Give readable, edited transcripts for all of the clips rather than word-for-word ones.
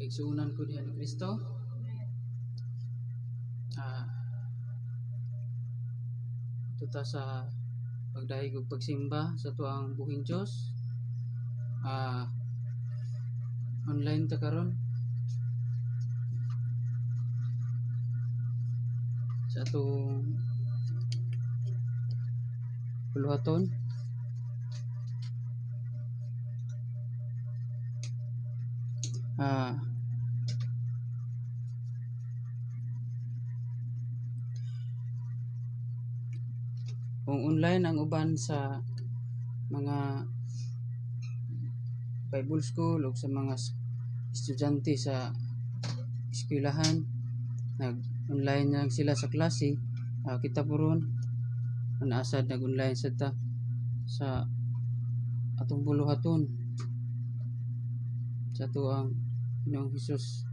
igsuunan ko diha ni Kristo. Tuta sa pagdahig ug pagsimba sa tuang buhing Dios. Online ta karon sa atong puluhaton. Kung online ang uban sa mga Bible school o sa mga estudyante sa eskwelahan, nag-online lang sila sa klase, kita puron anaasad nag-online sa ta sa atong buluhaton sa tuang Ginoong Hesus.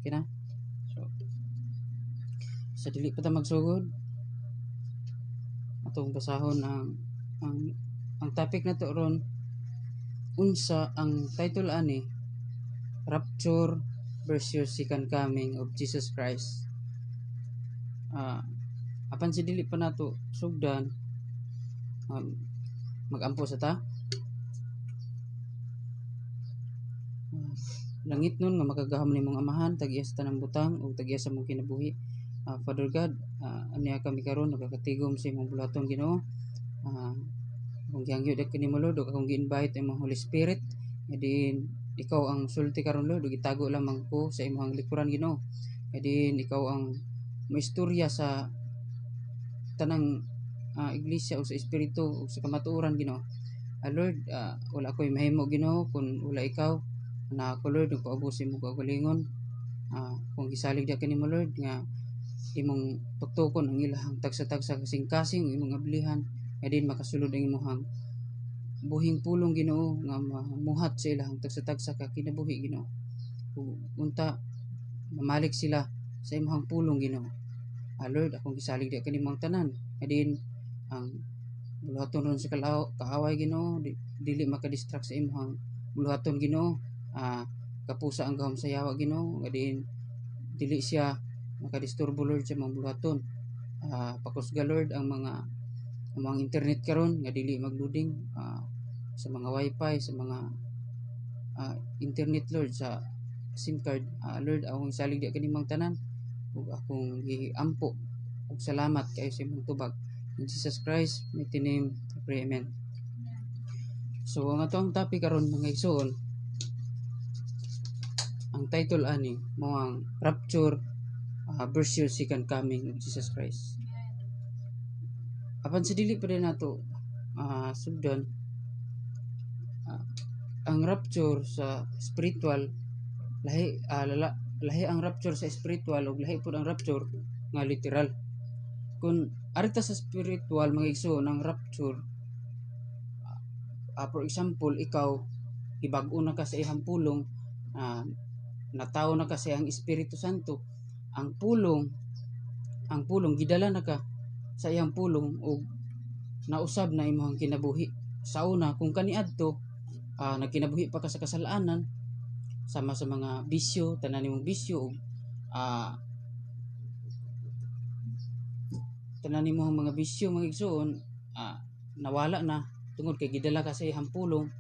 Okay na? So, sa dili pa ta magsugod, atong basahon ang topic na to ron, unsa ang title ani, Rapture versus Second Coming of Jesus Christ. Apan si dili pa nato sugdan, magampo sa ta. Langit nun nga makagahom nimong amahan, tag-iya sa tanang butang o tag-iya sa mong kinabuhi. Father God, aniya kami karon nagakatigom sa imong buluhaton Ginoo. Kung gihangyo dak kanimo Lord, ug akong gi-invite imong Holy Spirit, edin ikaw ang sulti karon Lord, ug itago lamang ko sa imong likuran Ginoo. Edin ikaw ang maistorya sa tanang iglesia o sa espiritu o sa kamatuoran Ginoo. Lord, wala ko'y mahimo Ginoo kun wala ikaw. Na ako Lord, nagpaubusin mo kagalingon. Kung gisalig da kanimo Lord nga imong tuktukon ang ilahang tagsa-tagsa kasing-kasing imong ablihan, edin makasulod ang imong buhing pulong Ginoo nga mamuhat sa ilahang tagsa-tagsa ka kinabuhi Ginoo. Unta mamalik sila sa imong pulong Ginoo. Lord, akong gisalig da kanimo ang tanan, edin ang buluhaton ron sa kaaway Ginoo, dili makadistract sa imong buluhaton Ginoo. Kapusa ang gahom sa yawa Ginoo, adin dili siya makadisturbo Lord sa mga buluhaton. Pakusga Lord ang mga internet karon nga dili magloading sa mga wifi, sa mga internet Lord, sa SIM card. Lord, akong salig di kanimong tanan ug akong giampo ug salamat kayo sa imong tubag. In Jesus Christ mighty name I pray, amen. So ang atong topic karon mga igsoon, ang title ani mo ang Rapture versus Second Coming of Jesus Christ. Apan sa dili pa rin nato sugdan, ang rapture sa spiritual lahi, lahi ang rapture sa spiritual ug lahi pud ang rapture nga literal. Kung arita sa spiritual mga igsoon, ang rapture, for example, ikaw ibag-o na ka sa ihang pulong, natawo na ka sa iyang Espiritu Santo, ang pulong gidala na ka sa iyang pulong ug nausab na imong kinabuhi. Sa una, kung kaniadto nagkinabuhi pa ka sa kasalanan, sama sa mga bisyo, tanan nimong bisyo ug tanan nimong mga bisyo mga igsoon, nawala na tungod kay gidala ka sa iyang pulong.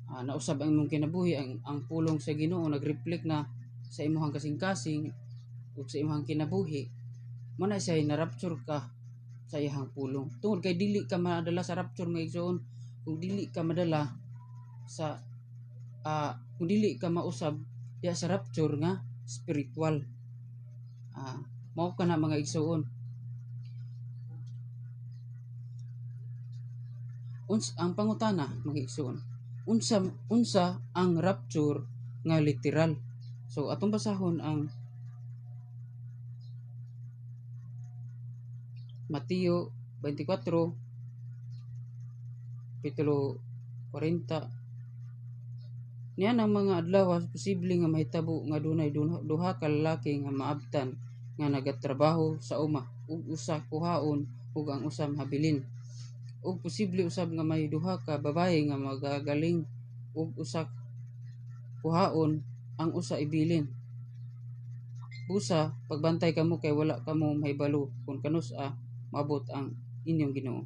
Nausab ang imong kinabuhi, ang pulong sa Ginoo nag-reflect na sa imong kasing-kasing ug sa imong kinabuhi. Mo na siya na-rapture ka sa iyang pulong. Tungod kay dili ka madala sa rapture mga igsoon, kung dili ka madala sa kung dili ka mausab diya sa rapture nga spiritual. Mao kana mga igsoon. Ang pangutana mga igsoon, unsa ang rapture nga literal? So atong basahon ang Mateo 24 kapitulo 40 Niya ang mga adlaw posible nga mahitabo nga dunay duha ka lalaki nga maabtan nga nagatrabaho sa uma ug usa kuhaon ug ang usa mahabilin. Ug posible usab nga may duha ka babaye nga magagaling ug usa kuhaon ang usa ibilin. Busa, pagbantay kamo kay wala kamo mahibalo kung kanus-a maabot ang inyong Ginoo.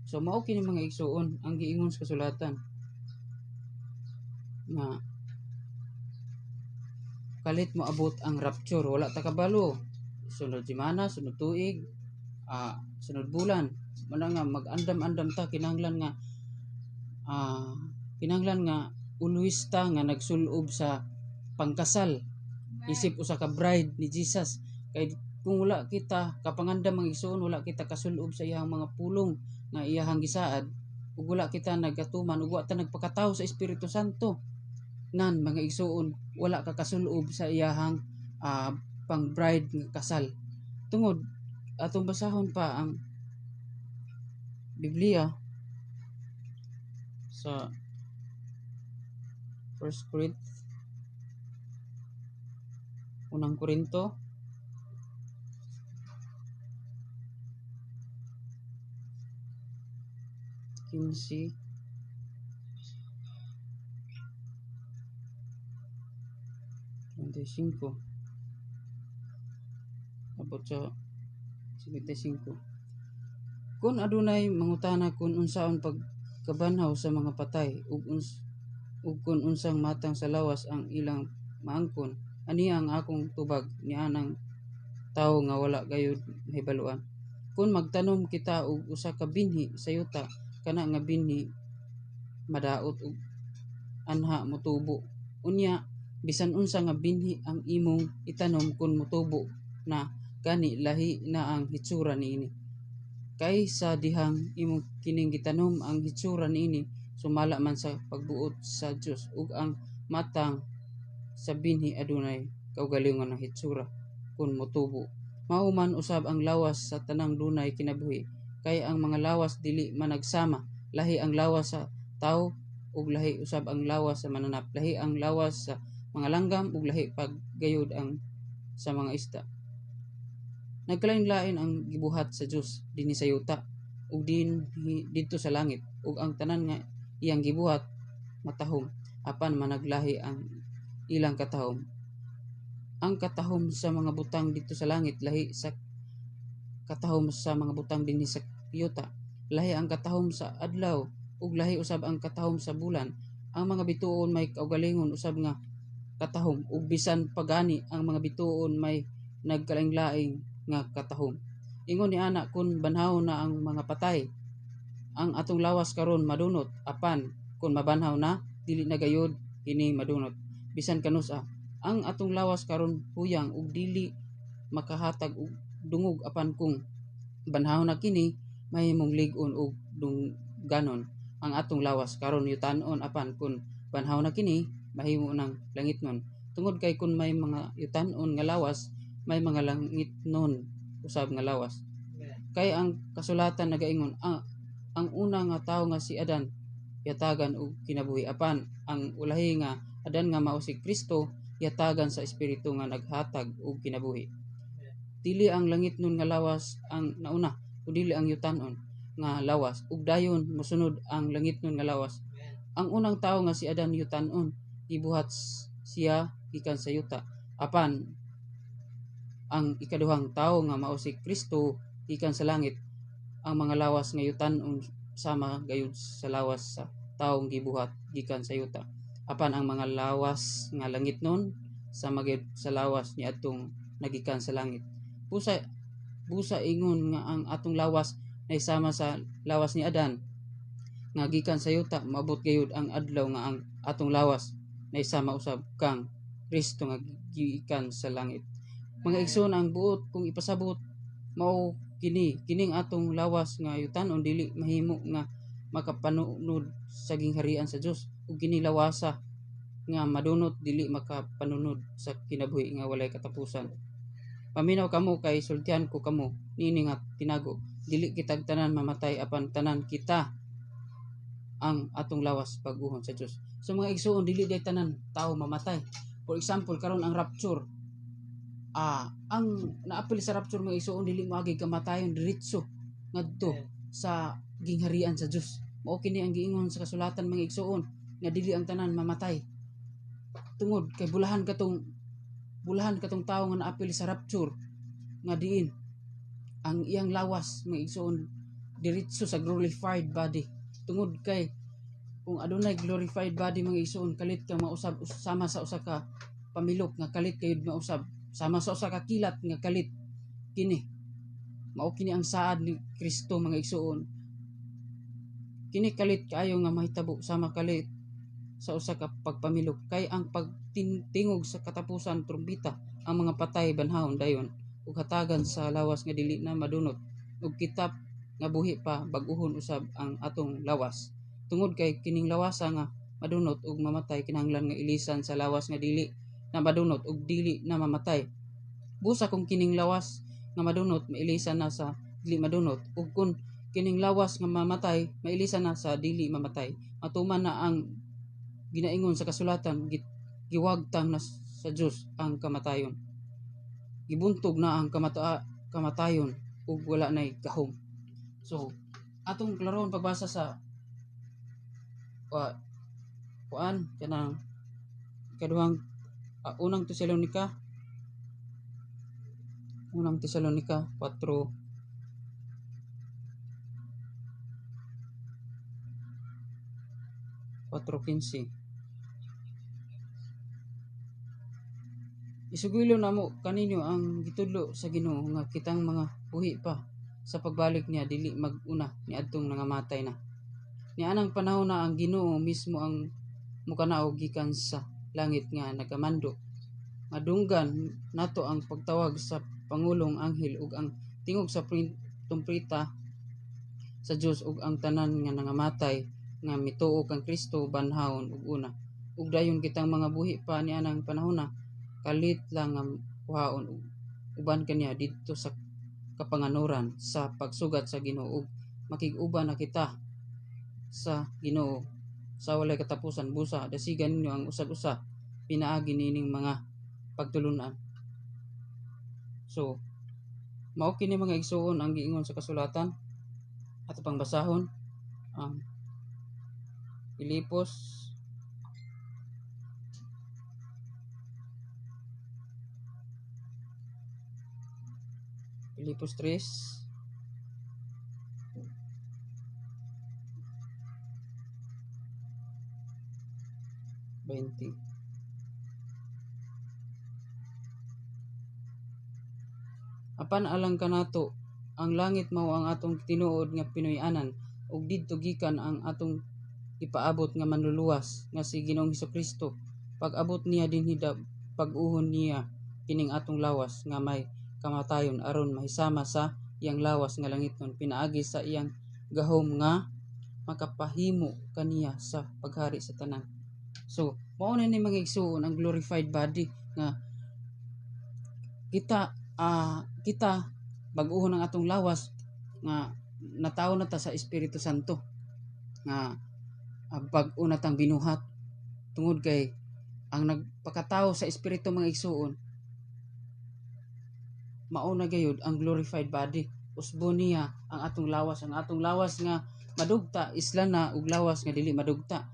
So mao kini mga igsuon ang giingon sa kasulatan na kalit mo abot ang rapture, wala ta kabalo. Sunod semana, sunod tuig, sunod bulan, mana nga mag-andam-andam ta kinahanglan nga ulwis ta nga nagsulob sa pangkasal. Isip usa ka bride ni Jesus, kay kung wala kita kapangandam mga igsoon, wala kita kasulob sa iyang mga pulong nga iyahang gisaad, ug wala kita nagatuman ug wala ta nagpakatawo sa Espiritu Santo, nan mga igsoon wala ka kasulob sa iyahang pang bride nga kasal. Tungod atong basahon pa ang Biblia sa 1 Corinth, unang Korinto 15 25 abot sa 75. Kung adunay mangutana kung unsaon pagkabanhaw sa mga patay ug kung unsang matang sa lawas ang ilang maangkon, ani ang akong tubag nianang tawo nga wala gayud mahibaluan. Kung magtanom kita og usa ka binhi sa yuta, kana nga binhi madaot ug anha motubo. Unya bisan unsa nga binhi ang imong itanom kun motubo na, gani lahi na ang hitsura niini. Kay sa dihang imong kining gitanom ang hitsura niini, sumala man sa pagbuot sa Dios ug ang matang sa binhi adunay kaugalingon ng hitsura kun motubo. Mao man usab ang lawas sa tanang dunay kinabuhi, kay ang mga lawas dili managsama, lahi ang lawas sa tao ug lahi usab ang lawas sa mananap, lahi ang lawas sa mga langgam ug lahi paggayud ang sa mga isda. Nagkalain-lain ang gibuhat sa Dios dinhi sa yuta ug didto sa langit, ug ang tanan nga iyang gibuhat matahom, apan managlahi ang ilang katahom. Ang katahom sa mga butang dito sa langit lahi sa katahom sa mga butang dinhi sa yuta. Lahi ang katahom sa adlaw ug lahi usab ang katahom sa bulan. Ang mga bituon may kaugalingon usab nga katahom, ug bisan pagani ang mga bituon may nagkalaing-laing nga katahom. Ingon ni ana kun banhaw na ang mga patay, ang atong lawas karon madunot, apan kun mabanhaw na dili na gayud kini madunot. Bisan kanus-a ang atong lawas karon huyang ug dili makahatag og dungog, apan kung banhaw na kini mahimong lig-on ug dungganon ang atong lawas karon yutan-on, apan kun banhaw na kini mahimo nang langitnon. Tungod kay kun may mga yutan-on nga lawas, may mga langitnon usab nga lawas. Kay ang kasulatan nagaingon, ang una nga tawo nga si Adan yatagan og kinabuhi, apan ang ulahi nga Adan nga mao si Kristo yatagan sa espiritu nga naghatag og kinabuhi. Dili ang langitnon nga lawas ang nauna, kundi ang yutan-on nga lawas, ug dayon mosunod ang langitnon nga lawas. Ang unang tawo nga si Adan yutan-on, gibuhat siya gikan sa yuta, apan ang ikaduhang tawo nga mao si Kristo gikan sa langit. Ang mga lawas nga yutan-on sama gayud sa lawas sa taong gibuhat gikan sa yuta, apan ang mga lawas nga langitnon sama gayud sa lawas ni atong nagikan sa langit. Busa ingon nga ang atong lawas na isama sa lawas ni Adan nga gikan sa yuta, maabot gayud ang adlaw nga ang atong lawas na isama usab kang Kristo nga gikan sa langit. Mga igsoon, ang buot kung ipasabot mao kining atong lawas nga yutan-on dili mahimo nga makapanunod sa gingharian sa Dios, ug kini lawasa nga madunot dili makapanunod sa kinabuhi nga walay katapusan. Paminaw kamo kay sultihan ko kamo nini nga tinago, dili kitag tanan mamatay, apan tanan kita ang atong lawas pag-uhon sa Dios. So mga igsoon, dili day tanan tao mamatay. For example, karon ang rapture, ang naapil sa rapture mga igsoon, dili moagi kamatayon diretso ngadto sa gingharian sa Dios. Mao kini ang giingon sa kasulatan mga igsoon, nga dili ang tanan mamatay. Tungod kay bulahan katong tawo nga naapil sa rapture, nga diin ang iyang lawas mga igsoon diretso sa glorified body. Tungod kay kung adunay glorified body mga igsoon, kalit ka mausab sama sa usa ka pamilok nga kalit kayud mausab, sama sa usa ka kilat nga kalit kini. Mao kini ang saad ni Kristo mga igsoon. Kini kalit kaayo nga mahitabo sama kalit sa usa ka pagpamilok, kay ang pagtingog sa katapusan trumpeta, ang mga patay banhawon dayon ug hatagan sa lawas nga dili na madunot, ug kitap nga buhi pa bag-ohon usab ang atong lawas. Tungod kay kining lawasa nga madunot ug mamatay, kinahanglan nga ilisan sa lawas nga dili na madunot ug dili na mamatay. Busa kung kining lawas nga madunot mailisan na sa dili madunot, ug kung kining lawas nga mamatay mailisan na sa dili mamatay, matuman na ang ginaingon sa kasulatan, giwagtang na sa Dios ang kamatayon. Gibuntog na ang kamatayon ug wala nay gahom. So, atong klaron pagbasa sa kuan kanang kaduhang unang Tesalonika 4:15. Isugilo na mo kaninyo ang gitudlo sa Ginoo nga kitang mga buhi pa sa pagbalik niya dili mag-una ni adtong nangamatay na. Ni anang panahon na ang Ginoo mismo ang mukanaog gikan sa langit nga nagamando. Madunggan nato ang pagtawag sa pangulong anghel ug ang tingog sa trumpeta sa Dios, ug ang tanan nga nangamatay nga mituo kang Kristo banhawon ug una. Ug dayon kitang mga buhi pa ni anang panahon na kalit lang nga kuhaon uban kaniya didto sa kapanganuran sa pagsugat sa Ginoo, ug makig-uban na kita sa Ginoo sa walay katapusan. Busa dasigan ninyo ang usag-usa pinaagi nining mga pagtulunan. So mao kini mga igsoon ang giingon sa kasulatan. Ato pang basahon ang Filipos 3 20. Apan alang kanato ang langit mao ang atong tinuod nga Pinoy-anan, ug didto gikan ang atong ipaabot nga manluluwas nga si Ginoong Hesukristo. Pag-abot niya dinhi pag-uhon niya kining atong lawas nga may kamatayon aron mahisama sa iyang lawas nga langiton, pinaagi sa iyang gahom nga makapahimo kaniya sa paghari sa tanan. So mao na ni mga igsoon ang glorified body nga kita bag-ohon ang atong lawas nga natawo na ta sa Espiritu Santo nga bag-o na tang binuhat. Tungod kay ang nagpakatawo sa Espiritu mga igsoon, mao na gayud ang glorified body. Usbo niya ang atong lawas nga madugta isla na ug lawas nga dili madugta.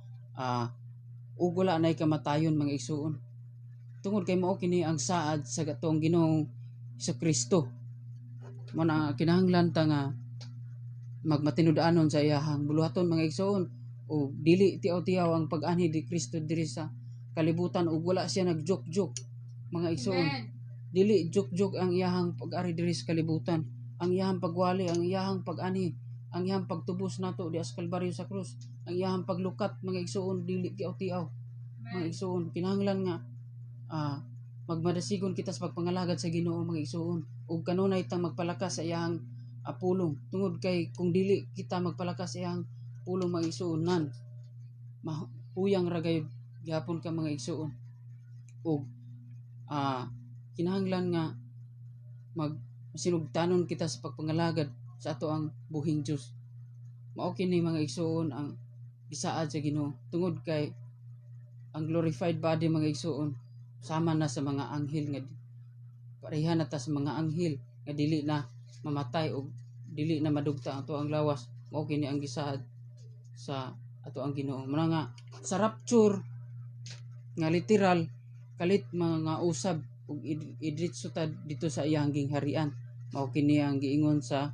Ug wala nay kamatayon mga igsoon. Tungod kay mao kini ang saad sa gatong Ginoong Hesukristo. Mao na kinahanglan ta nga magmatinud-anon sa iyahang buluhaton mga igsoon, o dili tiaw-tiaw ang pag-anhi ni Kristo diri sa kalibutan, ug wala siya nag-joke mga igsoon. Dili joke ang iyahang pag-ari diri sa kalibutan. Ang iyahang pagwali, ang iyahang pag-anhi, ang iyahang pagtubos nato di sa Kalbaryo sa krus, ang iyahang paglukat mga igsoon dili tiaw-tiaw mga igsoon. Kinahanglan nga magmadasigon kita sa pagpangalagad sa Ginoo mga igsoon, ug kanunay tang magpalakas sa iyang pulong. Tungod kay kung dili kita magpalakas sa iyang pulong mga igsoon, nan mahuyang ra gayud gyapon ka mga igsoon. Ug kinahanglan nga masinugtanon kita sa pagpangalagad sa ato ang buhing Dios. Mao kini mga igsoon ang gisaad sa Ginoo. Tungod kay ang glorified body mga igsuon sama na sa mga anghel nga pareha na ta sa mga anghel nga dili na mamatay o dili na madugta ato ang lawas. Mao kini ang gisaad sa ato ang Ginoo. Muna nga sa rapture nga literal kalit mga usab ug idritso ta dito sa iyang gingharian. Mao kini ang giingon sa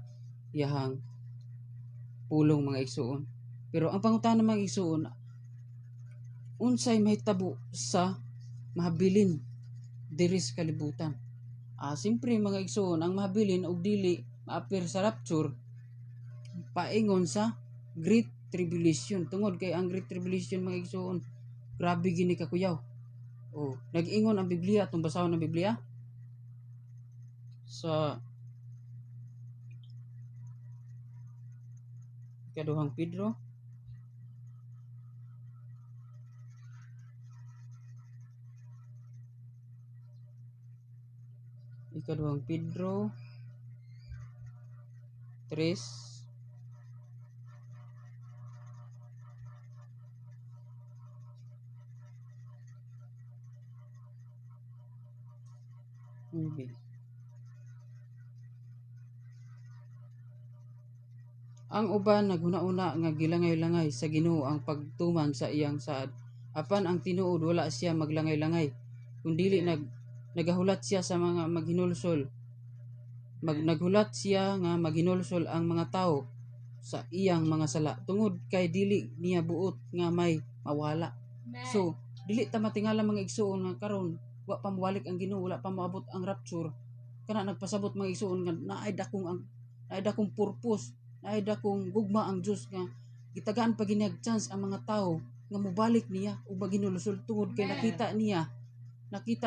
iyang pulong mga igsuon. Pero ang pangutana mga igsuon, unsay mahitabo sa mahabilin diri sa kalibutan? Siyempre mga igsuon, ang mahabilin og dili maapir sa rapture paingon sa Great Tribulation. Tungod kay ang Great Tribulation mga igsuon, grabe gini kakuyaw. Nag-ingon ang Biblia, atong basahon ang Biblia sa ikaduhang Pedro ikaduhang Pedro 3 ang uban naghuna-una nga gilangay-langay sa Ginoo ang pagtuman sa iyang saad. Apan ang tinuod wala siya maglangay-langay, kundi nagahulat siya sa mga maghinulsol. Naghulat siya nga maghinulsol ang mga tao sa iyang mga sala tungod kay dili niya buot nga may mawala. So, dili ta matingala mga igsuon nga karon wa pa mawalik ang Ginoo, wala pa maabot ang rapture. Kana nagpasabot mga igsuon nga naay dakong purpose, naay dakong gugma ang Dios nga gitagaan pa gini chance ang mga tao nga mobalik niya ug maghinulsol tungod kay nakita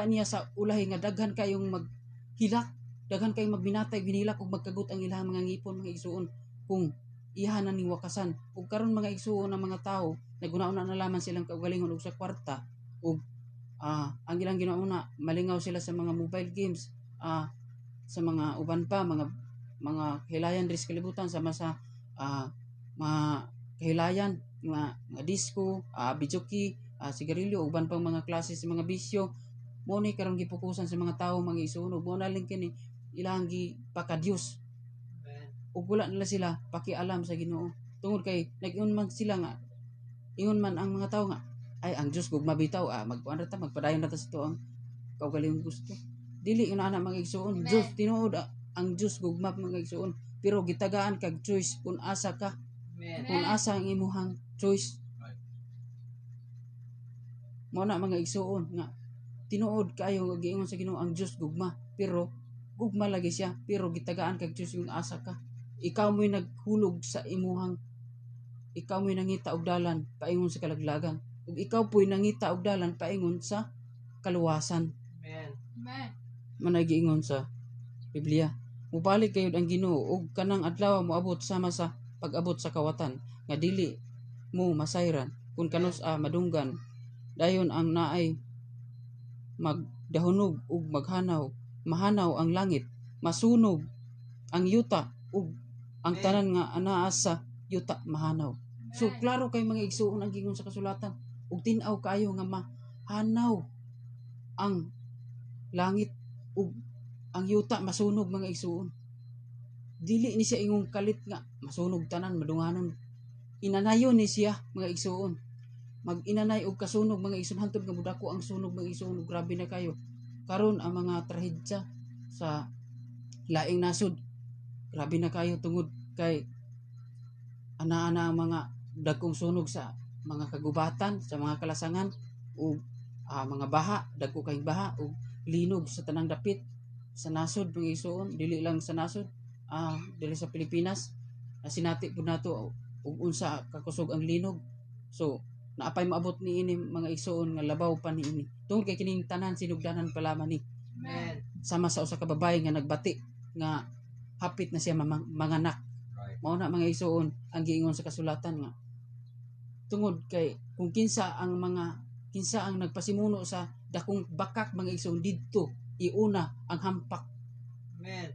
niya sa ulahi nga daghan kayong maghilak, daghan kayong magbinatay ginilak ug magkagut ang ilang mga ngipon mga igsuon kung iha na ning wakasan. Ug karon mga igsuon ang mga tao naguna-una na lamang silang kaugalingon og sa kwarta ug ang ilang ginauna malingaw sila sa mga mobile games, sa mga uban pa mga kahilayan diri sa kalibutan sama sa mga kahilayan mga disco, bijoki, sigarilyo uban pang mga klase sa mga bisyo. Mo ni karon gipukusan sa mga tawo mga igsuon ug mo na lang kini ilang gipaka-Dios. Ug wala nila sila pakialam sa Ginoo tungod kay nag-ingon man sila nga ingon man ang mga tawo nga ay ang Dios gugma bitaw, magkuan ra ta magpadayon ra ta sa tuang kaugalingong gusto. Dili yun ana mga igsuon. Dios tinuod ang Dios gugma mga igsuon, pero gitagaan kag choice kung asa ka. Kung asa ang imuhang choice. Mo na mga igsuon nga tinuod kayo giingon sa Ginoo ang Dios gugma, pero gugma lagi siya, pero gitagaan kag choice kung asa ka. Ikaw mo'y naghulog sa imuhang, ikaw mo'y nangita og dalan paingon sa kalaglagan, ug ikaw po'y nangita og dalan paingon sa kaluwasan. Amen. Manay giingon sa Biblia. Mubalik kayod ang Ginoo ug kanang adlaw moabot sama sa pag-abot sa kawatan nga dili mo masayran kun kanus madunggan dayon ang naay magdahunog ug mahanaw ang langit, masunog ang yuta ug ang tanan nga anaa sa yuta mahanaw. So klaro kay mga igsuon ang gingon sa kasulatan ug tin-aw kaayo nga mahanaw ang langit ug ang yuta masunog mga igsuon. Dili ni siya ingong kalit nga masunog tanan madunganon. Inanayon ni siya mga igsuon. Mag-inanay og kasunog mga igsuon hantod nga budako ang sunog mga igsuon ug grabe na kayo. Karon ang mga trahedya sa laing nasod grabe na kayo tungod kay ana-ana ang mga dagkong sunog sa mga kagubatan, sa mga kalasangan ug mga baha, dagko kay baha ug linog sa tanang dapit sa nasod mga igsuon, dili lang sa nasod dili sa Pilipinas sinati pud nato ug unsa kakusog ang linog. So naapay maabot ni ini mga igsuon nga labaw pa ni ini tungod kay kining tanan sinugdanan pa lamang ni. Amen. Sama sa usa ka babae nga nagbati nga hapit na siya manganak. Mao na mga igsuon ang giingon sa kasulatan nga tungod kay kung kinsa ang nagpasimuno sa dakong bakak mga igsuon didto iuna ang hampak. Amen.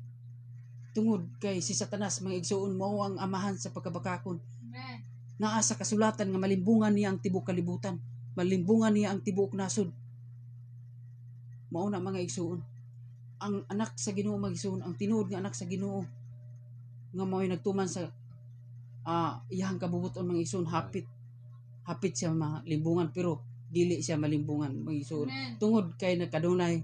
Tungod kay si Satanas mga igsuon mao ang amahan sa pagkabakakon. Amen. Naa sa kasulatan nga malimbungan niya ang tibuok kalibutan. malimbungan niya ang tibuok nasod. Mao na mga igsuon, ang anak sa Ginoo magigsuon, ang tinuod nga anak sa Ginoo nga mao'y nagtuman sa iyang kabubuton mga igsuon, hapit siya malimbungan pero dili siya malimbungan mga igsuon. Tungod kay nakadunay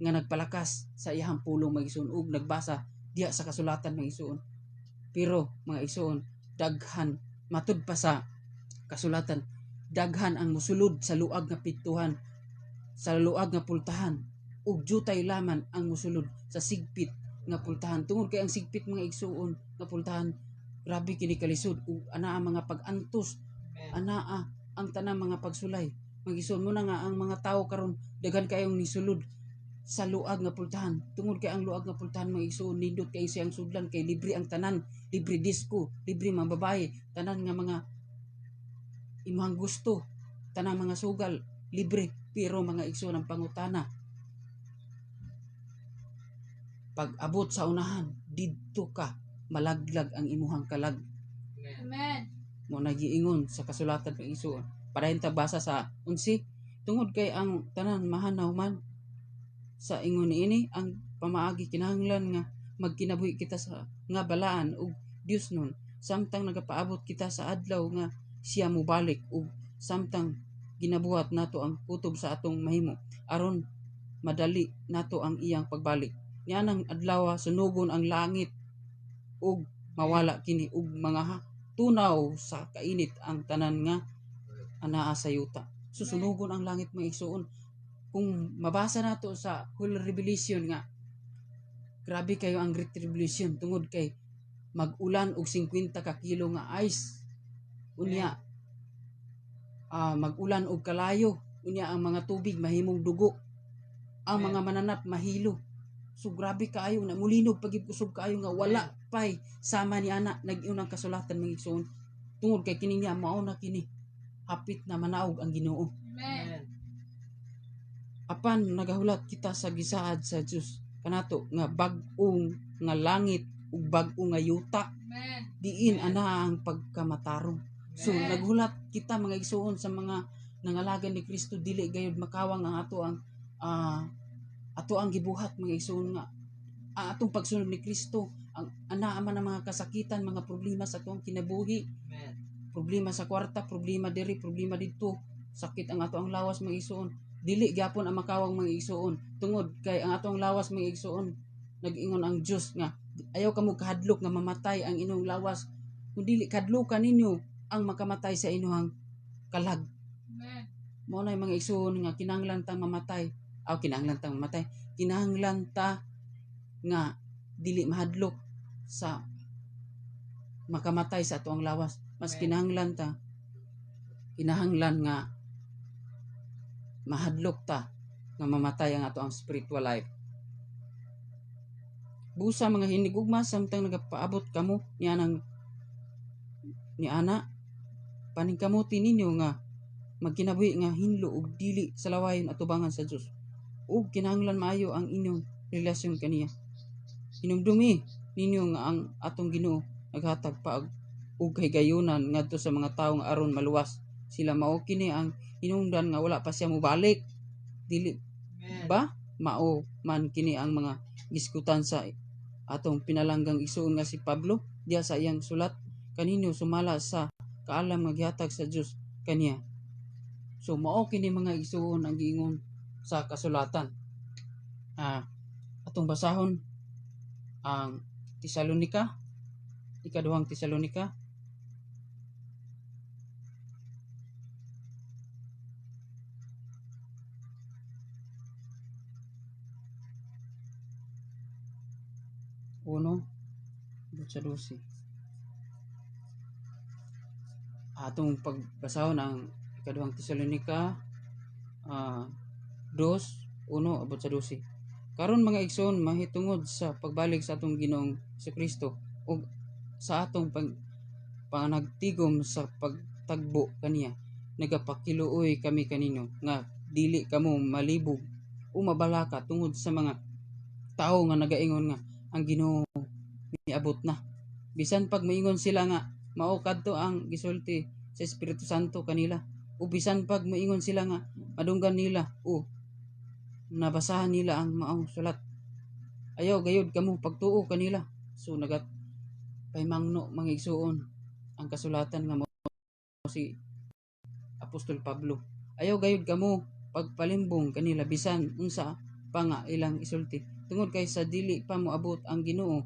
nga nagpalakas sa iyang pulong mga igsuon ug nagbasa diha sa kasulatan mga igsuon. Pero mga igsuon, daghan matud pa sa kasulatan, daghan ang musulod sa luag nga pintuhan, sa luag nga pultahan, ug jutay laman ang musulod sa sigpit nga pultahan. Tungod kay ang sigpit mga igsuon nga pultahan, grabe kini kalisod ug anaa mga pag-antos, anaa ang tanang mga pagsulay. Mga igsuon mo na nga ang mga tawo karon daghan kayong nisulod sa luag nga pultahan. Tungod kay ang luag nga pultahan mga igsuon, nindot kay siyang sudlan, kay libre ang tanan, libre disco, libre mga babae, tanan nga mga imong gusto, tanang mga sugal libre. Pero mga igsuon, ang pangutana, pag abot sa unahan didto ka malaglag ang imuhang kalag. Amen. Mo nagiingon sa kasulatan ng igsuon, padayon ta basa sa 11, tungod kay ang tanan mahanaw man sa ingon niini, ang pamaagi kinahanglan nga magkinabuhi kita sa nga balaan ug Dios nun, samtang nagapaabot kita sa adlaw nga siya mobalik ug samtang ginabuhat nato ang kutob sa atong mahimo aron madali nato ang iyang pagbalik. Yanang adlaw sunugon ang langit ug mawala kini ug mga tunaw sa kainit ang tanan nga anaa sa yuta. Susunugon ang langit mga igsuon. Kung mabasa nato sa Holy Revelation nga, grabe kayo ang Great Tribulation tungod kay mag-ulan og 50 ka kilo nga ice. Unya, mag-ulan og kalayo. Unya ang mga tubig mahimong dugo. Ang mga mananap mahilo. So grabe kaayo na mulinog pagibusog kaayo nga wala pay sama ni ana nag-iunang kasulatan mga igsoon. Tungod kay kini niya mao na kini hapit na manaog ang Ginoo. Amen. Apan nagahulat kita sa gisaad sa Dios kanato nga bag-ong nga langit ug bag-ong nga yuta. Amen. Diin ana ang pagkamatarong. So naghulat kita mga igsoon sa mga nangalagan ni Kristo, dili gayud makawang ang ato ang gibuhat mga igsoon nga atong pagsunod ni Kristo. Ang anaa man ang mga kasakitan, mga problema sa atong kinabuhi. Amen. Problema sa kwarta, problema diri, problema dito. Sakit ang ato ang lawas mga igsoon. Dili gyapon ang makawang mga igsoon. Tungod kay ang atong lawas mga igsoon, nag-ingon ang Dios nga ayaw kamo kahadlok nga mamatay ang inyong lawas. Kung dili kadlukan ninyo ang makamatay sa inyong kalag. Amen. Mao na mga igsoon nga kinahanglan tang mamatay. Kinahanglan tang mamatay. Kinahanglan ta nga dili mahadlok sa makamatay sa ato ang lawas. Mas kinahanglan nga mahadlok ta nga mamatay ang ato ang spiritual life. Busa mga hinigugma samtang nagapaabot kamo ni ana paningkamuti ninyo nga magkinabuhi nga hinlo ug dili sa lawayon atubangan sa Dios. Ug kinahanglan maayo ang inyong relasyon kaniya. Hinumdumi ninyo nga ang atong Ginoo naghatag paag ug higayonan ngadto sa mga tawo nga aron maluwas sila. Mao kini ang hinungdan nga wala pa siya mobalik. Dili ba mao man kini ang mga giskutan sa atong pinalanggang igsoon nga si Pablo diya sa iyang sulat kaninyo sumala sa kaalam nga gihatag sa Dios kaniya. So mao kini mga igsoon ang giingon sa kasulatan. Atong basahon ang Tesalonika, ikaduhang Tesalonika. Uno, sa 12. Atong pagbasahon ang ikaduhang Tesalonika 2:1 abot sa 12. Karon mga igsoon, mahitungod sa pagbalik sa atong Ginoong Kristo ug sa atong panagtigom sa pagtagbo kaniya, nagapakiluoy kami kanino nga dili kamo malibog o mabalaka tungod sa mga tao nga nagaingon nga ang Ginoo miabot na. Bisan pag maingon sila nga mao kadto ang gisulti sa Espiritu Santo kanila, O bisan pag moingon sila nga madunggan nila o nabasahan nila ang maong sulat, ayaw gayud kamo pagtuo kanila. So nagat pahimangno mga igsuon ang kasulatan nga mo si Apostol Pablo. Ayaw gayud kamo pagpalimbong kanila bisan unsa pa nga ilang isulti. Tungod kay sa dili pa moabot ang Ginoo,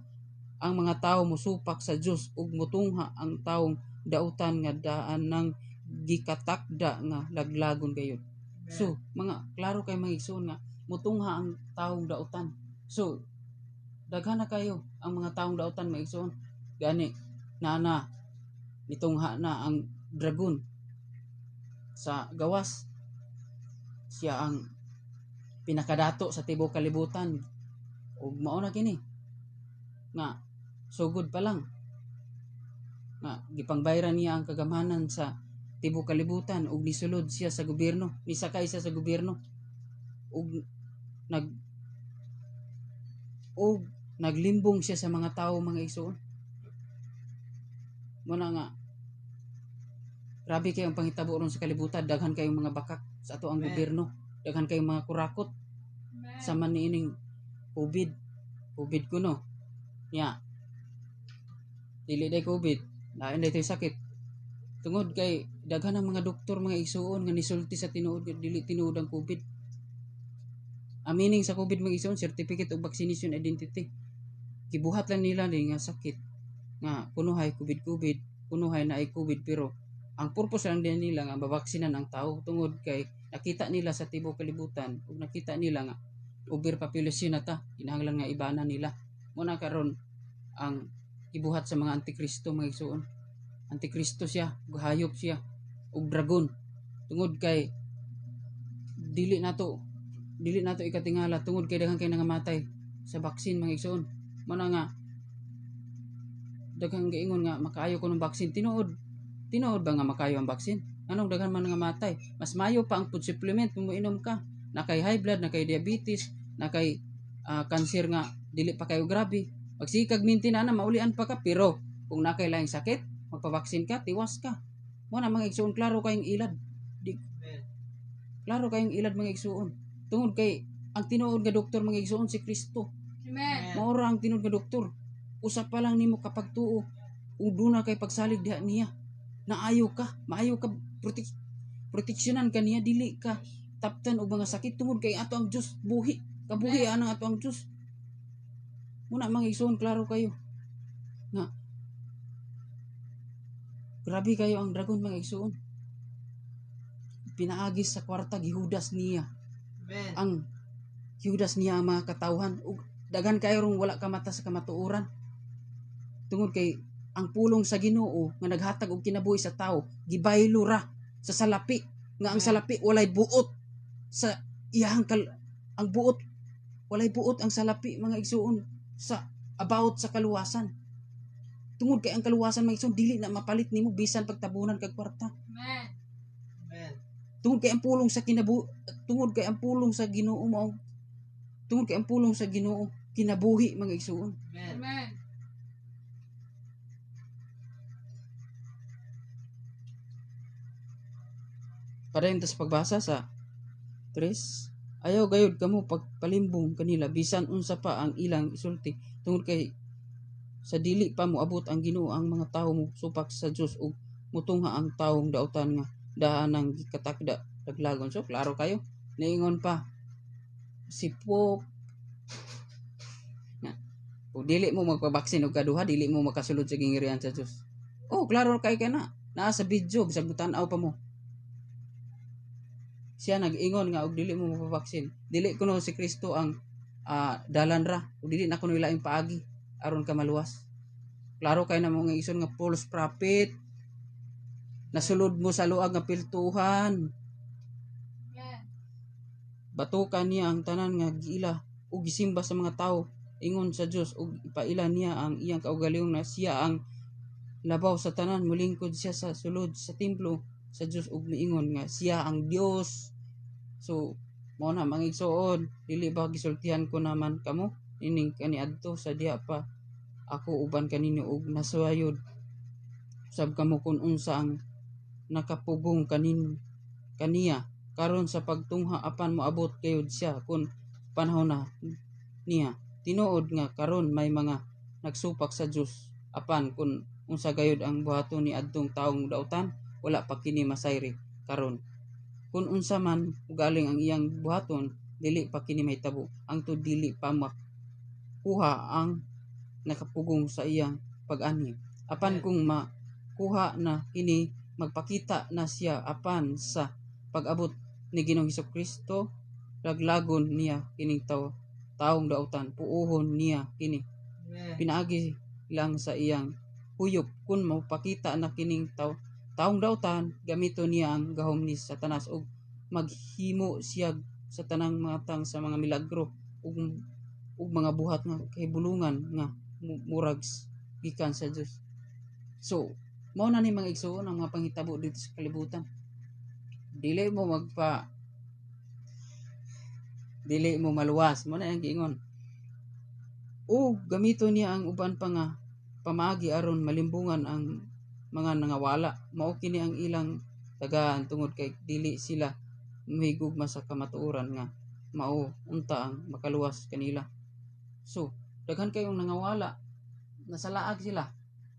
ang mga tawo mosupak sa Dios ug motungha ang tawong dautan nga daan ng gikatakda nga laglagon gayud. So mga klaro kay mga igsoon nga motungha ang tawong dautan. So daghan na kayo ang mga taong dautan mga igsoon. Gani na nitungha na ang dragon sa gawas. Siya ang pinakadato sa tibuok kalibutan. Ug mao na kini nga sugod pa lang nga gipangbayran niya ang kagamhanan sa tibuok kalibutan ug nisulod siya sa gobyerno, nisakay siya sa gobyerno ug naglimbong siya sa mga tawo mga igsoon. Muna nga grabe kayong panghitabo ron sa kalibutan, daghan kayong mga bakak sa ato ang gobyerno, daghan kayong mga kurakot sa maniining COVID kuno nya dili day COVID lain day sakit tungod kay daghan ang mga doktor mga igsuon nga nisulti sa tinuod dili tinuod ang COVID. Ang meaning sa COVID mga igsuon, certificate of vaccination identity. Gibuhat lang nila ni nga sakit nga kunuhay COVID kunuhay na ay COVID, pero ang purpose lang din nila nga babaksinan ang tao tungod kay nakita nila sa tibuok kalibutan ug nakita nila nga overpopulation na ta, kinahanglan nga ibana nila. Muna karon ang ibuhat sa mga antikristo mga igsuon. Antikristo siya, hayop siya ug dragon. Tungod kay dili nato ikatingala tungod kay daghan kay nangamatay sa baksin mga igsuon. Muna nga daghang giingon nga makaayo ko ng baksin, tinuod ba nga makayo ang baksin? Anong daghan man nangamatay? Mas mayo pa ang food supplement kung moinom ka. Nakay high blood, nakay diabetes, nakay cancer nga dili pa kayo grabe. Magsikag minti na maulian pa ka, pero kung nakay laing sakit, magpabaksin ka, tiwas ka. Mo na mga igsuon, klaro kayong ilad. Klaro kayong ilad mga igsuon. Tungod kay ang tinuod nga doktor mga igsuon si Kristo. Amen. Maura ang tinuod nga doktor. Usa pa lang nimo kapag tuo, uduna kay pagsalig diha niya. Maayo ka proteksyonan ka niya, dili ka taptan og mga sakit tungod kay ato ang Dios buhi. Kabuhi ang ato ang Dios. Muna mga igsoon, klaro kayo nga grabe kayo ang dragon mga igsoon. Pinaagis sa kwarta gihudas niya. Amen. Ang hiudas niya ang mga katawhan ug daghan kayo rong wala ka mata sa kamatuoran. Tungod kay ang pulong sa Ginoo nga naghatag og kinabuhi sa tao gibaylo ra sa salapi nga ang salapi walay buot sa iyang ang buot walay buot ang salapi mga igsuon sa about sa kaluwasan. Tungod kay ang kaluwasan mga igsuon dili na mapalit nimo bisan pagtabunan kag kwarta. Amen. Amen. Tungod kay ang pulong sa tungod kay ang pulong sa Ginoo mao tungod kay ang pulong sa Ginoo kinabuhi mga igsuon. Amen. Amen. Padayon tas pagbasa sa 3, ayaw gayud kamo pagpalimbong kanila bisan unsa pa ang ilang isulti tungod kay sa dili pa moabot ang Ginoo, ang mga tawo mo supak sa Dios ug mutungha ang tawong dautan nga daan ng gikatakda laglagon. So klaro kayo, niingon pa si Pope nga kung dili mo magpabaksin og kaduha dili mo makasulod sa gingharian sa Dios. Oh, klaro kay kana naa sa video bisag mutan-aw pa mo. Siya nag-ingon nga og dili mo mapabaksin, dili kuno si Kristo ang dalan ra ug dili na kuno ilaing paagi aron ka maluwas. Klaro kay na mga ison nga false prophet nasulod mo sa luag nga piltuhan. Batukan niya ang tanan nga giila ug gisimba sa mga tawo ingon sa Dios ug ipaila niya ang iyang kaugalingong na siya ang labaw sa tanan. Mulingkod siya sa sulod sa templo sa Dios ug miingon nga siya ang Dios. So mao na mga igsoon, dili ba gisultihan ko naman kamo ining kaniadto sa diha pa ako uban kaninyo og nasayod sab kamo kun unsa ang nakapugong kanin kaniya karon sa pagtungha apan moabot gayud siya kun panahon na niya. Tinuod nga karon may mga nagsupak sa Dios apan kun unsa gayud ang buhaton ni adtong taong dautan wala pa kini masayri karon. Kun unsa man ugaling ang iyang buhaton dili pa kini mahitabo angtod dili pa makuha ang nakapugong sa iyang pag-ani. Apan kung makuha na kini magpakita na siya apan sa pag-abot ni Ginoong Hesukristo laglagon niya kining taong dautan puuhon niya kini pinaagi lang sa iyang huyop kun mapakita na kining taong dautan gamito niya ang gahom ni Satanas ug maghimo siya sa tanang matang sa mga milagro ug mga buhat nga kahibulungan nga murag gikan sa Dios. So mao na ni mga igsoon ang mga panghitabo dito sa kalibutan. Dili mo maluwas mo na ang giingon. O gamito niya ang uban pa nga pamaagi aron malimbungan ang mga nangawala. Mao kini ang ilang tagaan tungod kay dili sila mahigugma sa kamatuoran nga mao unta ang makaluwas kanila. So daghan kayong nangawala nasalaag sila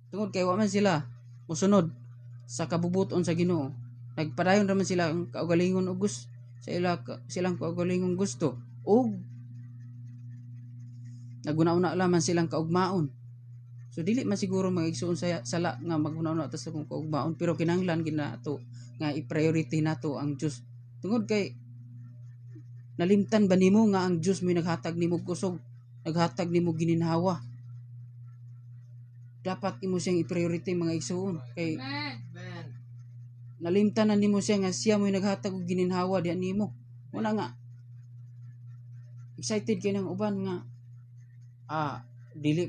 tungod kay wa man sila mosunod sa kabubuton sa Ginoo. Nagpadayon raman sila ang kaugalingon ug silang kaugalingong gusto o naguna-una lamang silang kaugmaon. So dili man siguro mga igsoon sa sala nga maguna-una ta sa kung kaugmaon pero kinahanglan gid nato nga i-priority nato ang Dios. Tungod kay nalimtan ba nimo nga ang Dios may naghatag nimo kusog, naghatag nimo gininhawa. Dapat imo siyang i-priority mga igsoon kay nalimtan na nimo siya nga siya mo'y naghatag og gininhawa diha nimo. Muna nga excited kay nang uban nga dili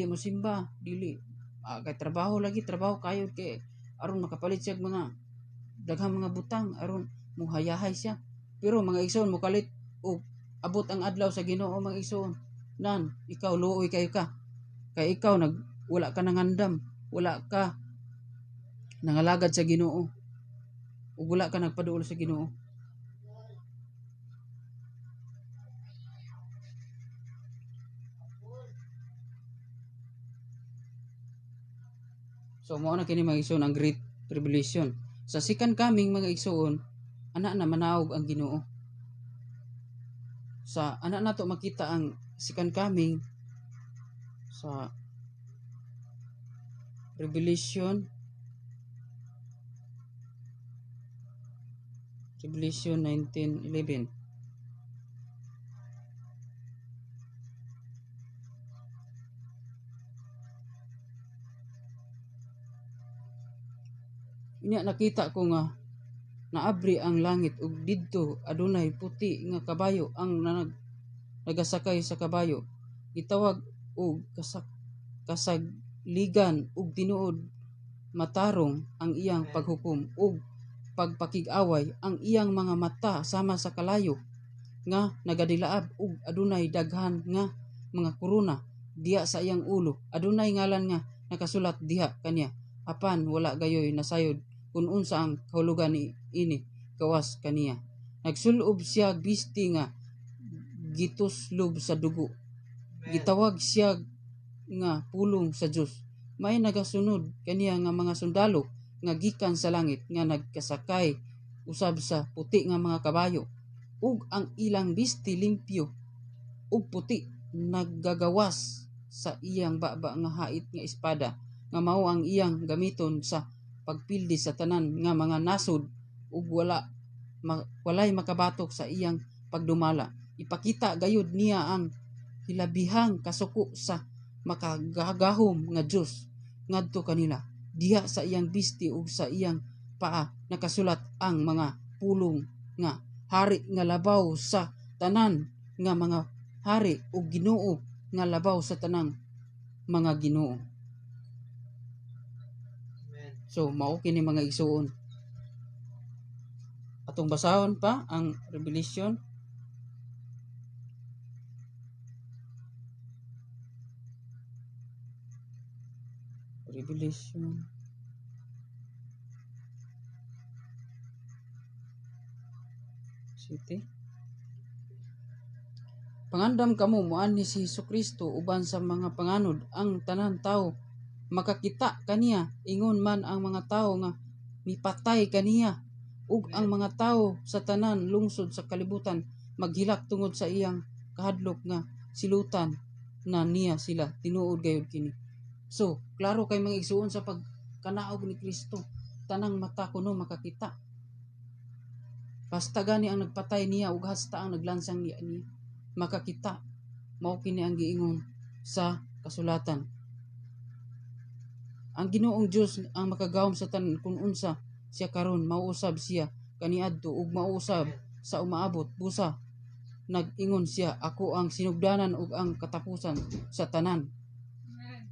mo simba, kay trabaho kayo kay aron makapalit siya mga daghang mga butang aron muhayahay siya. Pero mga igsoon mukalit og abot ang adlaw sa Ginoo mga igsoon. Nan ikaw luoy kayo ka. Kay ikaw wala ka nangandam, wala ka nangalagad sa Ginoo. Ug wala ka nagpaduol sa Ginoo. So mao na kini mga igsoon ang Great Tribulation. Sa second coming mga igsoon, ana na manaog ang Ginoo. Sa ana nato makita ang second coming sa Revelation 19:11. Inya nakita ko nga naabri ang langit ug didto adunay puti nga kabayo ang nagasakay sa kabayo. Gitawag og kasagligan ug tinuod matarong ang iyang paghukom ug pagpakig-away. Ang iyang mga mata sama sa kalayo nga nagadilaab ug adunay daghan nga mga korona diha sa iyang ulo. Adunay ngalan nga nakasulat diha kaniya apan wala gayoy nasayod kung unsa ang kahulugan ni ini kawas kaniya. Nagsulob siya bisti nga gituslob sa dugo. Gitawag siya nga pulong sa Dios. May nagasunod kaniya nga mga sundalo nga gikan sa langit nga nagkasakay usab sa puti nga mga kabayo. Ug ang ilang bisti limpyo ug puti naggagawas sa iyang baba nga hait nga espada nga mao ang iyang gamiton sa pagpildi sa tanan nga mga nasod ug walay makabatok sa iyang pagdumala. Ipakita gayud niya ang hilabihang kasuko sa makagagahom nga Dios ngadto kanila. Diha sa iyang bisti ug sa iyang paa nakasulat ang mga pulong nga hari nga labaw sa tanan nga mga hari ug Ginoo nga labaw sa tanang mga ginoo. So mao kini mga igsoon. Atong basahon pa ang Revelation. City. Pangandam kamo muani si Hesukristo uban sa mga panganod ang tanan tawo makakita kaniya, ingon man ang mga tawo nga mipatay kaniya, ug ang mga tawo sa tanan lungsod sa kalibutan maghilak tungod sa iyang kahadlok nga silutan na niya sila tinuod gayud kini. So klaro kay mga igsuon sa pagkanaog ni Kristo, tanang mata kuno makakita. Basta gani ang nagpatay niya ug hasta ang naglansang niya makakita. Mao kini ang giingon sa kasulatan. Ang Ginoong Dios ang makagawom sa tanan kun unsa siya karon, mauusab siya kaniadto ug mauusab sa umaabot busa. Nag-ingon siya, ako ang sinugdanan ug ang katapusan sa tanan. Amen.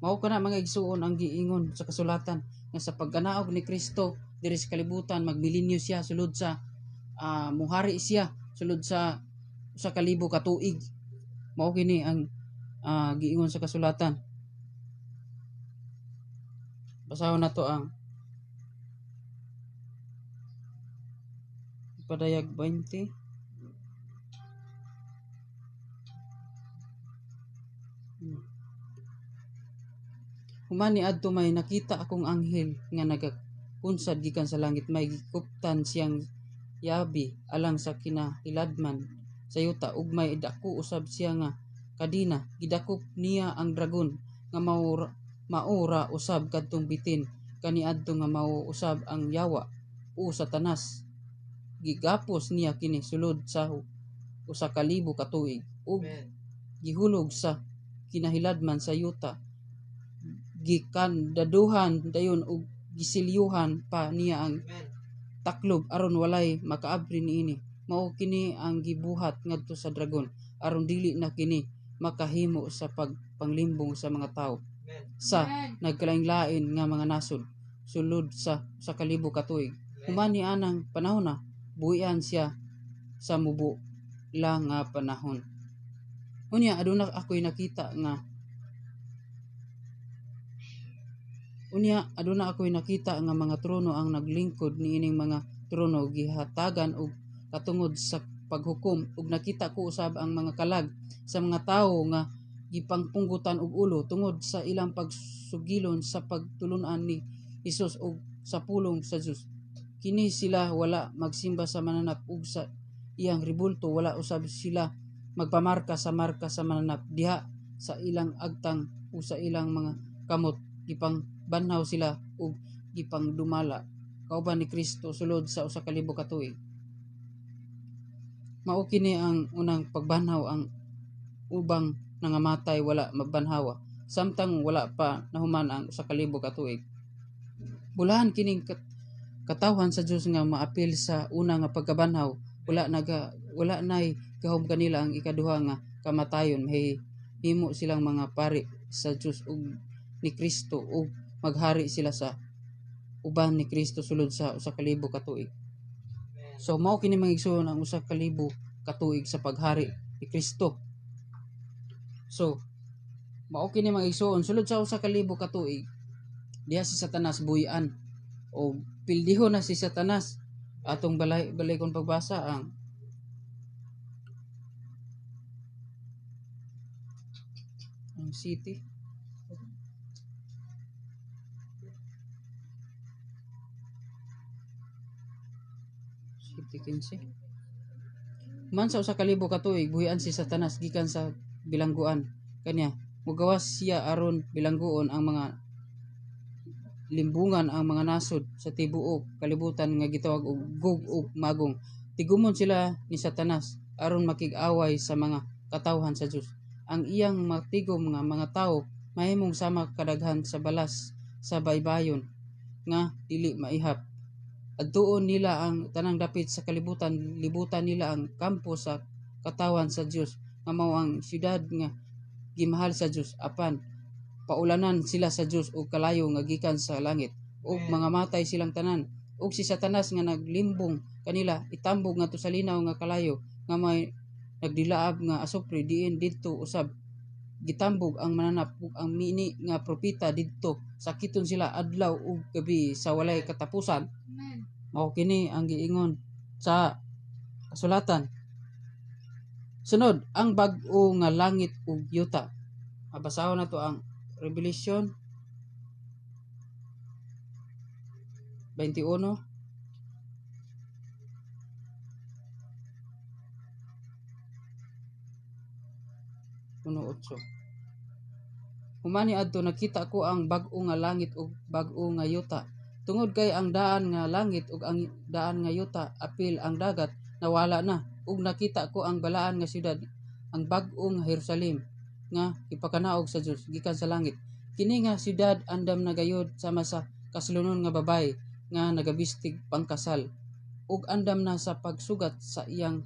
Mao kana mga igsuon ang giingon sa kasulatan nga sa pagkanaog ni Kristo diri sa kalibutan magmilenyo siya sulod sa muhari siya sulod sa 1,000 ka tuig. Mao kini ang giingon sa kasulatan. Basahon nato ang Padayag 20. Humani adto may nakita akong anghel nga nagapunsad gikan sa langit, may gikuptan siyang yabi alang sa kinahiladman sa yuta ug may dako usab siya nga kadina. Gidakop niya ang dragon nga maura usab kadtong bitin kaniadto nga mao usab ang yawa o Satanas. Gigapos niya kini sulod sa 1,000 ka tuig ug Amen. gihulog sa kinahiladman sa yuta. Gikandaduhan dayon ug gisilyuhan pa niya ang Amen. taklob aron walay makaabri niini. Mao kini ang gibuhat ngadto sa dragon aron dili na kini makahimo sa pagpanglimbong sa mga tawo Amen. sa Amen. nagkalain-lain nga mga nasod sulod sa 1,000 ka tuig. Humani anang panahon na buhian siya sa mubo lang nga panahon. Unya aduna ako'y nakita nga mga trono ang naglingkod niining mga trono gihatagan og katungod sa paghukom, ug nakita ko usab ang mga kalag sa mga tawo nga gipangpunggutan og ulo tungod sa ilang pagsugilon sa pagtulunan ni Hesus ug sa pulong sa Dios. Kini sila wala magsimba sa mananap ug sa iyang ribulto wala usab sila magpamarka sa marka sa mananap. Diha sa ilang agtang o sa ilang mga kamot gipangbanhaw sila ug gipangdumala kauban ni Kristo sulod sa 1,000 ka tuig. Mao kini ang unang pagbanhaw, ang ubang nangamatay wala magbanhawa samtang wala pa nahuman ang 1,000 ka tuig. Bulahan kining katawhan sa Dios nga maapil sa una nga pagkabanhaw, wala nay gahom kanila ang ikaduha nga kamatayon. Himo silang mga pari sa Dios ug ni Kristo ug maghari sila sa uban ni Kristo sulod sa 1,000 ka tuig. So mao kini mga igsoon ang 1,000 ka tuig sa paghari ni Kristo. So mao kini mga igsoon sulod sa 1,000 ka tuig diha si Satanas buhian o pildiho na si Satanas. Atong balay kong pagbasa ang city city 15. Man sa 1,000 ka tuig buhian si Satanas gikan sa bilangguan kanya mugawas siya aron bilangguon ang mga limbungan ang mga nasod sa tibuok kalibutan nga gitawag og Gog ug Magong. Tigumon sila ni Satanas aron makig-away sa mga katawhan sa Dios. Ang iyang matigom nga mga tawo mahimong sama kadaghan sa balas sa baybayon nga dili maihap. Adtuon nila ang tanang dapit sa kalibutan, libutan nila ang kampo sa katawhan sa Dios nga mao ang syudad nga gimahal sa Dios, apan paulanan sila sa Dios og kalayo nga gikan sa langit ug mga matay silang tanan. Ug si Satanas nga naglimbong kanila itambog ngadto sa linaw nga kalayo nga may nagdilaab nga asupre diin didto usab gitambog ang mananap ug ang mini nga propeta didto sakiton sila adlaw ug gabi sa walay katapusan. Amen. Mao kini ang giingon sa kasulatan. Sunod, ang bag-o nga langit ug yuta. Mabasahon nato ang Revelation 21 1:8. Humani adto nakita ko ang bag-o nga langit ug bag-o nga yuta. Tungod kay ang daan nga langit ug ang daan nga yuta apil ang dagat nawala na ug nakita ko ang balaan nga syudad, ang bag-o nga Jerusalem nga ipakanaog sa Dios gikan sa langit. Kini nga syudad andam na gayud sama sa kasulunon nga babay nga nagabistig pangkasal ug andam na sa pagsugat sa iyang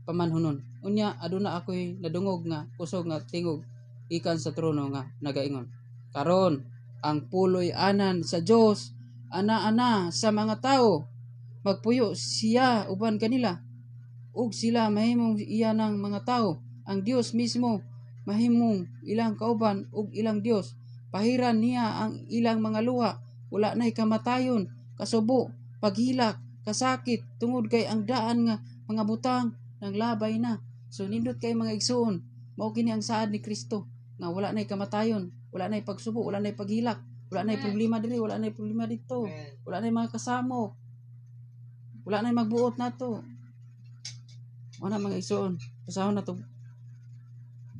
pamanhunon. Unya aduna ako'y nadungog nga kusog nga tingog ikan sa trono nga nagaingon, karon ang puloy anan sa Dios ana-ana sa mga tao, magpuyo siya uban kanila ug sila mahimong iya ng mga tao. Ang Dios mismo mahimong ilang kauban ug ilang Dios. Pahiran niya ang ilang mga luha, wala na'y kamatayon, kasubo, paghilak, kasakit, tungod kay ang daan nga mga butang nang labay na. So nindot kay mga igsoon, mao kini ang saad ni Kristo nga wala na'y kamatayon, wala na'y pagsubo, wala na'y paghilak, wala na'y problema diri, wala na'y problema dito, wala na'y mga kasamo, wala na'y magbuot nato. Wala mga igsoon, pasahon na to.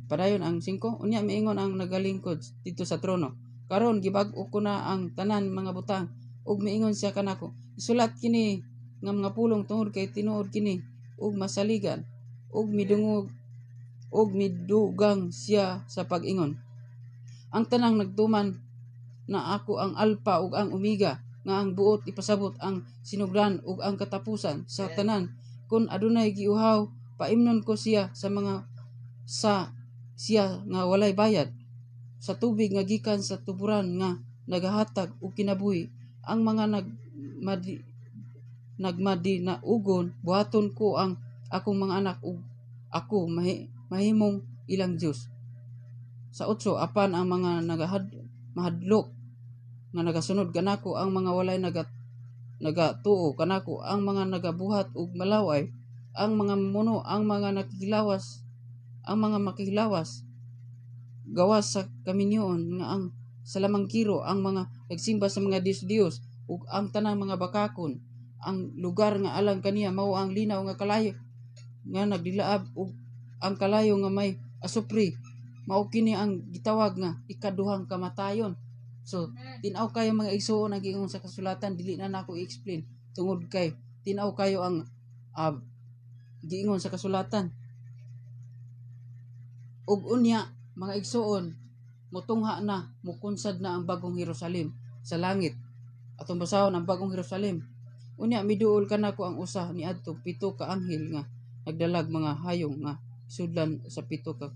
Padayon ang 5, unya miingon ang nagalingkod dito sa trono, karon gibag-o ko na ang tanan mga butang ug miingon siya kanako, isulat kini nga mga pulong tungod kay tinuod kini ug masaligan ug midungog ug midugang siya sa pag-ingon. Ang tanang nagtuman na ako ang Alpha ug ang Omega, nga ang buot ipasabot ang sinugdan ug ang katapusan sa tanan. Kun adunay giuhaw, paimnon ko siya sa mga siya nga walay bayad, sa tubig nga gikan sa tuburan nga nagahatag og kinabuhi. Ang mga nagmadi na ugon, buhaton ko ang akong mga anak ug ako mahimong ilang Dios. Sa 8, apan ang mga mahadlok nga nagasunod kanako, ang mga walay nagatuo kanako, ang mga nagabuhat og malaway, ang mga muno, ang mga makihilawas gawas sa kaminyoon nga ang salamangkiro, ang mga nagsimba sa mga Dios ug ang tanang mga bakakon. Ang lugar nga alang kaniya mao ang linaw nga kalayo nga nagdilaab ug ang kalayo nga may asupri, mao kini ang gitawag nga ikaduhang kamatayon. So tinaw kayo mga igsoon ang giingon sa kasulatan, dili na nako i-explain tungod kay tinaw kayo ang giingon sa kasulatan. Ug unya mga igsoon, mutungha na, mukunsad na ang bagong Jerusalem sa langit. Atong basahon ang bagong Jerusalem. Unya miduol kanako ang usa niadto 7 ka anghel nga nagdalag mga hayong nga sudlan sa 7 ka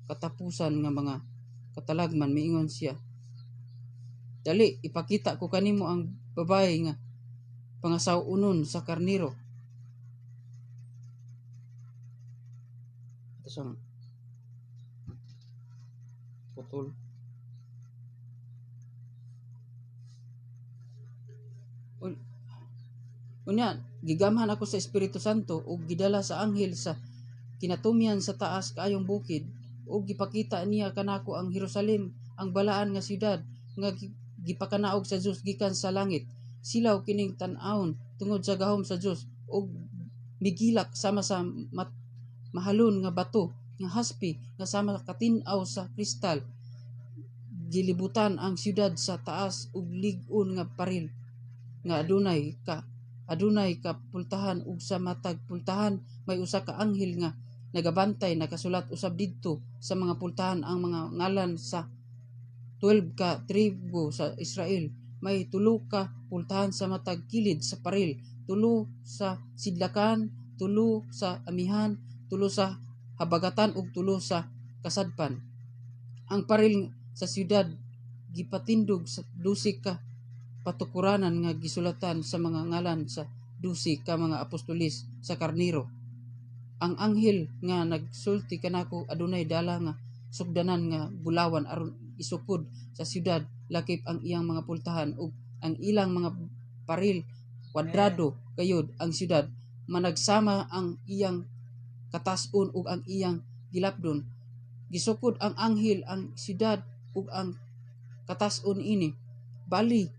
katapusan nga mga katalagman. Miingon siya, dali ipakita ko kanimo ang babae nga pangasawunon sa karniro. Ito putol. Unya gigamhan ako sa Espiritu Santo ug gidala sa anghel sa kinatumyan sa taas kaayong bukid ug gipakita niya kanako ang Jerusalem, ang balaan nga syudad nga gipakanaog sa Dios gikan sa langit. Silaw kining tan-awon tungod sa gahom sa Dios ug migilak sama sa mahalon nga bato nga haspi nga sama katin-aw sa kristal. Gilibutan ang syudad sa taas ug lig-on nga paril nga adunay ka pultahan ug sa matag pultahan may usa ka anghel nga nagabantay, nakasulat usab didto sa mga pultahan ang mga ngalan sa 12 ka tribo sa Israel. May 3 ka pultahan sa matag kilid sa paril, 3 sa sidlakan, 3 sa amihan, 3 sa habagatan ug 3 sa kasadpan. Ang paril sa syudad gipatindog sa 12 ka patukuranan nga gisulatan sa mga ngalan sa 12 ka mga apostolis sa karniro. Ang anghel nga nagsulti kanako adunay dala nga sugdanan nga bulawan aron isukod sa syudad, lakip ang iyang mga pultahan ug ang ilang mga paril kwadrado gayud ang syudad, managsama ang iyang katas-on ug ang iyang gilapdon. Gisukod ang anghel ang syudad ug ang katas-on ini, bali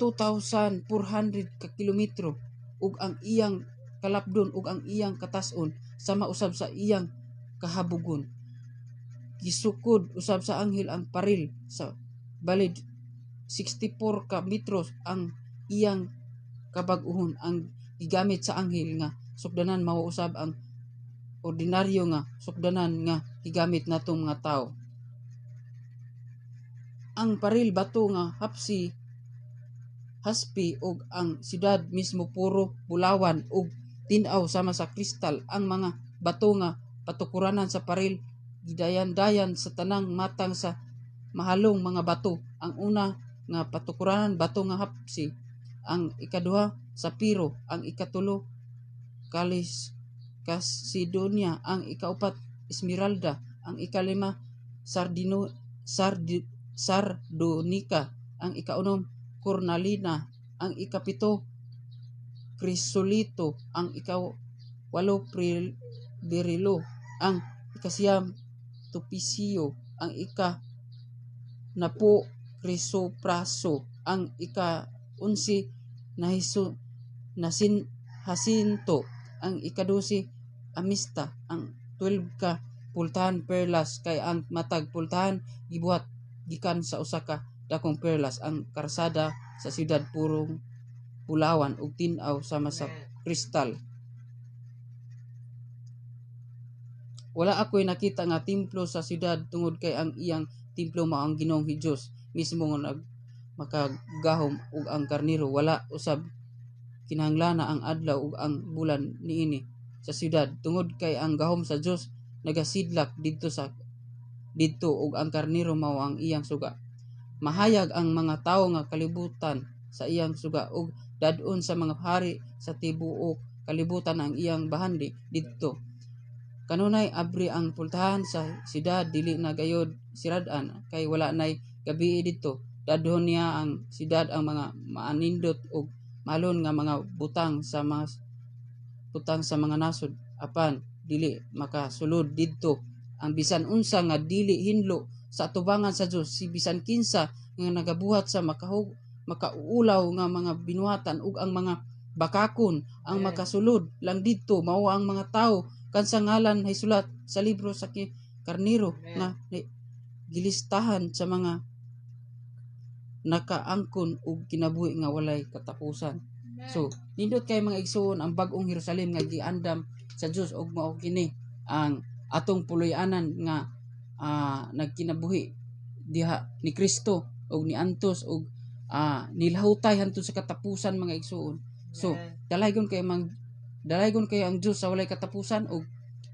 2,400 ka kilometro, ug ang iyang kalapdon ug ang iyang katas-on sama usab sa iyang kahabugon. Gisukod usab sa anghel ang paril sa balid 64 ka metros ang iyang kabag-ohon. Ang gigamit sa anghel nga sukdanan mao usab ang ordinaryo nga sukdanan nga gigamit natong mga tao. Ang paril bato nga haspi ug ang syudad mismo puro bulawan ug tin-aw sama sa kristal. Ang mga bato nga patukuranan sa paril gidayan-dayan sa tanang matang sa mahalong mga bato. Ang una nga patukuranan bato nga hapsi, ang ikaduha sapiro, ang ikatulo Kasidonia, ang ikaupat esmeralda, ang ikalima sardonika, ang ikaunom cornalina, ang ikapito krisolito, ang ikawalo berilo, ang ikasiyam topisia, ang ika-10 krisopraso, ang ika-11 hasinto, ang ika-12 amista, ang 12 ka pultahan perlas, kay ang matag pultahan gibuhat gikan sa usa ka dakong perlas. Ang karsada sa syudad purong bulawan ug tin-aw sama sa kristal. Wala ako'y nakita nga templo sa syudad tungod kay ang iyang templo mao ang Ginoong Hesus mismo nga makagahom ug ang karnero. Wala usab kinahanglan ang adlaw ug ang bulan niini sa syudad tungod kay ang gahom sa Dios nagasidlak didto ug ang karnero mao ang iyang suga. Mahayag ang mga tawo nga kalibutan sa iyang suga ug dadon sa mga hari sa tibuok kalibutan ang iyang bahandi didto. Kanunay abri ang pultahan sa syudad, dili na gayud sirad-an kay wala nay gabii didto. Dadon niya ang syudad ang mga maanindot ug malon nga mga butang sa mga nasod, apan dili makasulod didto ang bisan unsa nga dili hinlo sa atubangan sa Dios. Si bisan kinsa nga nagabuhat sa makauulaw nga mga binuhatan ug ang mga bakakon ang makasulod lang didto mao ang mga tawo kan sa ngalan hay sulat sa libro sa karnero nga gilistahan sa mga nakaangkon ug kinabuhi nga walay katapusan. So nindot kay mga igsoon ang bag-ong Jerusalem nga giandam sa Dios ug mao kini ang atong puloy-anan nga nagkinabuhi diha ni Kristo ug ni antos ug nilahutay hantud sa katapusan mga igsoon. So dalaygon kay ang Dios sa walay katapusan ug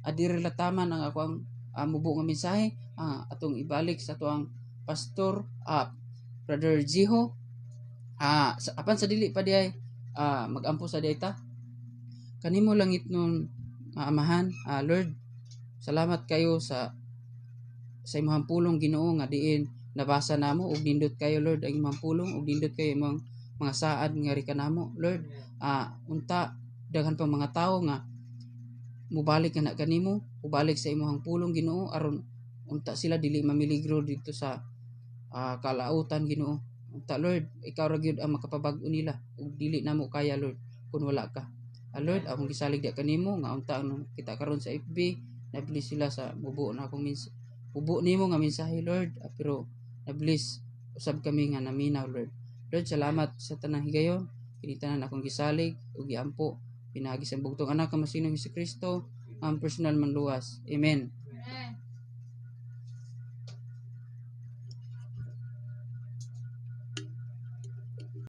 adiri lataman ang ako ang mubo nga mensahe atong ibalik sa tuang pastor Brother Jiho. Apan sa dili pa diay magampo sa data kanimo langit nun amahan. Lord, salamat kayo sa imong pulong Ginoo nga diin nabasa namo ug nindot kayo Lord ang imong pulong ug nindot kayo imong mga saad nga ri kanamo Lord. Unta daghan pang mga tawo nga mubalik na kanimo, ubalik sa imong pulong Ginoo aron unta sila dili mamiligro dito sa kalautan Ginoo. Unta Lord, ikaw ra gyud ang makapabag-o nila ug dili namo kaya Lord kun wala ka. Lord, akong gisalig dia kanimo nga unta ang kita karon sa FB nabili sila sa bubo na akong bubo nimo nga mensahe Lord, pero nablis usab kami nga naminaw Lord. Lord, salamat sa tanang higayon kini tanan akong gisalig ug giampo pinagi sa bugtong anak nga masinong Hesukristo ang personal man luwas. Amen.